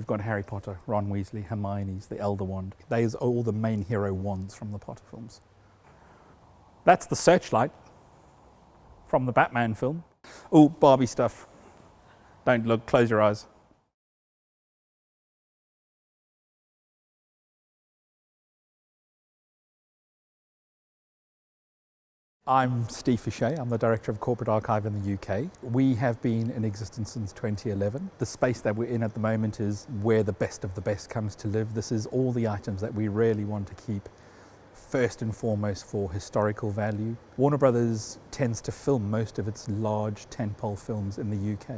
You've got Harry Potter, Ron Weasley, Hermione's the Elder Wand. Those are all the main hero wands from the Potter films. That's the searchlight from the Batman film. Oh, Barbie stuff. Don't look, close your eyes. I'm Steve Fichet, I'm the Director of Corporate Archive in the UK. We have been in existence since 2011. The space that we're in at the moment is where the best of the best comes to live. This is all the items that we really want to keep first and foremost for historical value. Warner Brothers tends to film most of its large tentpole films in the UK.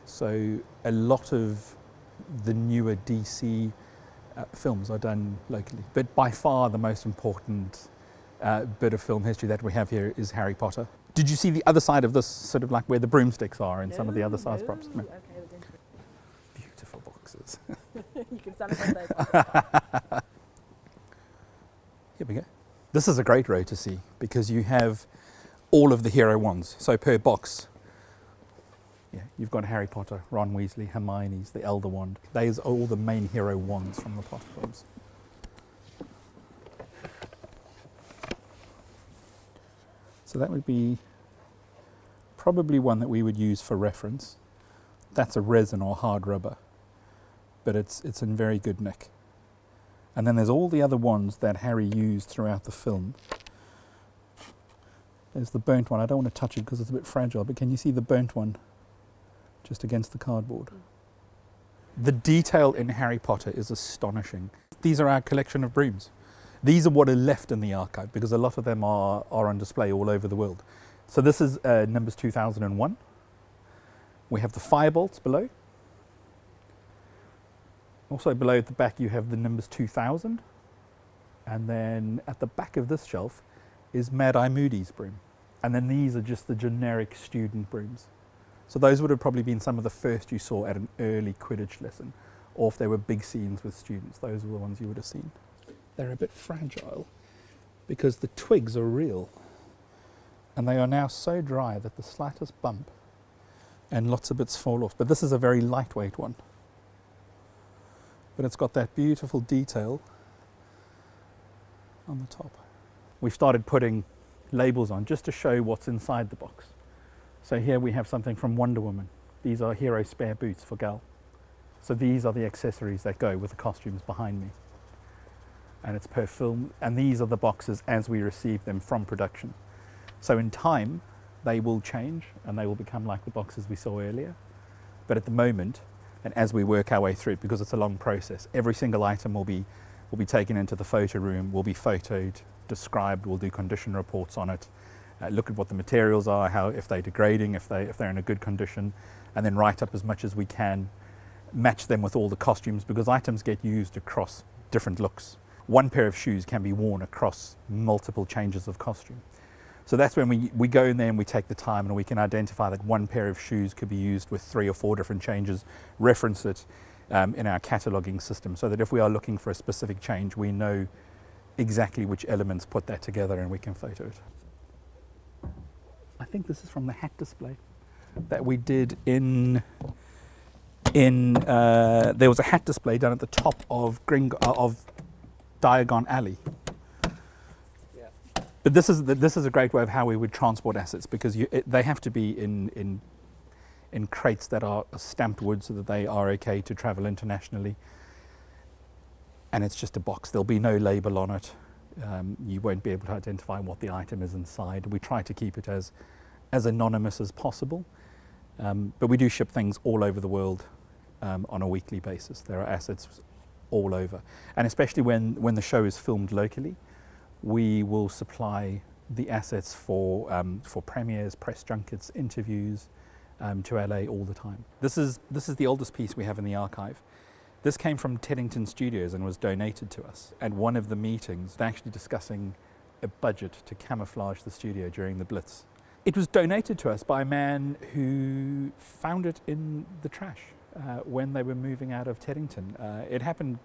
So a lot of the newer DC films are done locally. But by far the most important bit of film history that we have here is Harry Potter. Did you see the other side of this, sort of like where the broomsticks are and some of the other size props? No. Okay, Beautiful boxes. you can celebrate those. Here we go. This is a great row to see because you have all of the hero wands. So per box, you've got Harry Potter, Ron Weasley, Hermione's the Elder Wand. Those are all the main hero wands from the Potter films. So that would be probably one that we would use for reference. That's a resin or hard rubber, but it's in very good nick. And then there's all the other ones that Harry used throughout the film. There's the burnt one. I don't want to touch it because it's a bit fragile, but can you see the burnt one just against the cardboard? The detail in Harry Potter is astonishing. These are our collection of brooms. These are what are left in the archive because a lot of them are on display all over the world. So this is Nimbus 2001. We have the firebolts below. Also below at the back you have the Nimbus 2000. And then at the back of this shelf is Mad Eye Moody's broom. And then these are just the generic student brooms. So those would have probably been some of the first you saw at an early Quidditch lesson, or if there were big scenes with students, those were the ones you would have seen. They're a bit fragile because the twigs are real and they are now so dry that the slightest bump and lots of bits fall off. But this is a very lightweight one. But it's got that beautiful detail on the top. We've started putting labels on just to show what's inside the box. So here we have something from Wonder Woman. These are hero spare boots for Gal. So these are the accessories that go with the costumes behind me. And it's per film, and these are the boxes as we receive them from production. So in time, they will change and they will become like the boxes we saw earlier. But at the moment, and as we work our way through it, because it's a long process, every single item will be taken into the photo room, will be photoed, described, we'll do condition reports on it, look at what the materials are, how if they're degrading, if they're in a good condition, and then write up as much as we can, match them with all the costumes, because items get used across different looks. One pair of shoes can be worn across multiple changes of costume. So that's when we go in there and we take the time and we can identify that one pair of shoes could be used with 3 or 4 different changes, reference it in our cataloguing system so that if we are looking for a specific change, we know exactly which elements put that together and we can photo it. I think this is from the hat display that we did there was a hat display done at the top of Diagon Alley. Yeah. But this is a great way of how we would transport assets because they have to be in crates that are stamped wood so that they are okay to travel internationally. And it's just a box. There'll be no label on it. You won't be able to identify what the item is inside. We try to keep it as anonymous as possible. But we do ship things all over the world on a weekly basis. There are assets all over. And especially when the show is filmed locally, we will supply the assets for premieres, press junkets, interviews to LA all the time. This is the oldest piece we have in the archive. This came from Teddington Studios and was donated to us. At one of the meetings, they're actually discussing a budget to camouflage the studio during the Blitz. It was donated to us by a man who found it in the trash when they were moving out of Teddington. It happened,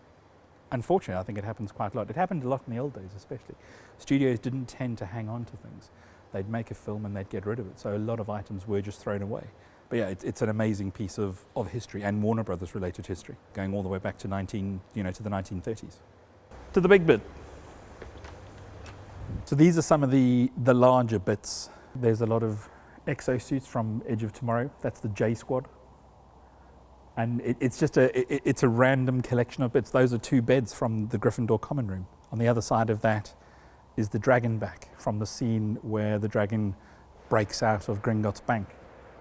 unfortunately, I think it happens quite a lot. It happened a lot in the old days, especially. Studios didn't tend to hang on to things. They'd make a film and they'd get rid of it. So a lot of items were just thrown away. But yeah, it's an amazing piece of history and Warner Brothers related history, going all the way back to to the 1930s. To the big bit. So these are some of the larger bits. There's a lot of exosuits from Edge of Tomorrow. That's the J Squad. And it's just it's a random collection of bits. Those are 2 beds from the Gryffindor common room. On the other side of that is the dragon back from the scene where the dragon breaks out of Gringotts Bank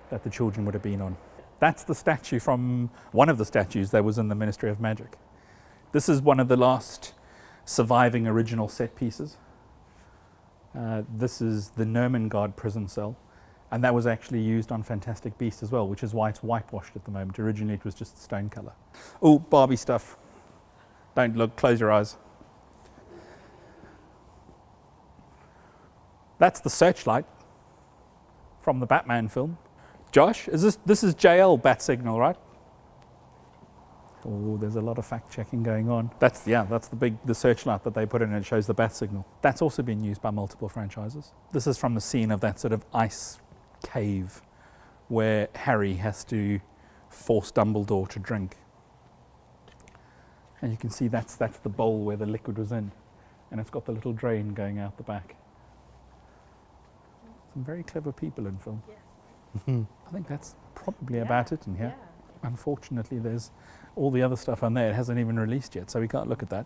that the children would have been on. That's the statue from one of the statues that was in the Ministry of Magic. This is one of the last surviving original set pieces. This is the Nermengard prison cell, and that was actually used on Fantastic Beasts as well, which is why it's whitewashed at the moment. Originally it was just stone colour. Oh, Barbie stuff. Don't look, close your eyes. That's the searchlight from the Batman film. Josh, this is JL bat signal, right? Oh, there's a lot of fact checking going on. That's the searchlight that they put in, and it shows the bat signal. That's also been used by multiple franchises. This is from the scene of that sort of ice cave where Harry has to force Dumbledore to drink. And you can see that's the bowl where the liquid was in, and it's got the little drain going out the back. Some very clever people in film. Yes. I think that's probably about it in here. Yeah. Unfortunately, there's all the other stuff on there. It hasn't even released yet, so we can't look at that.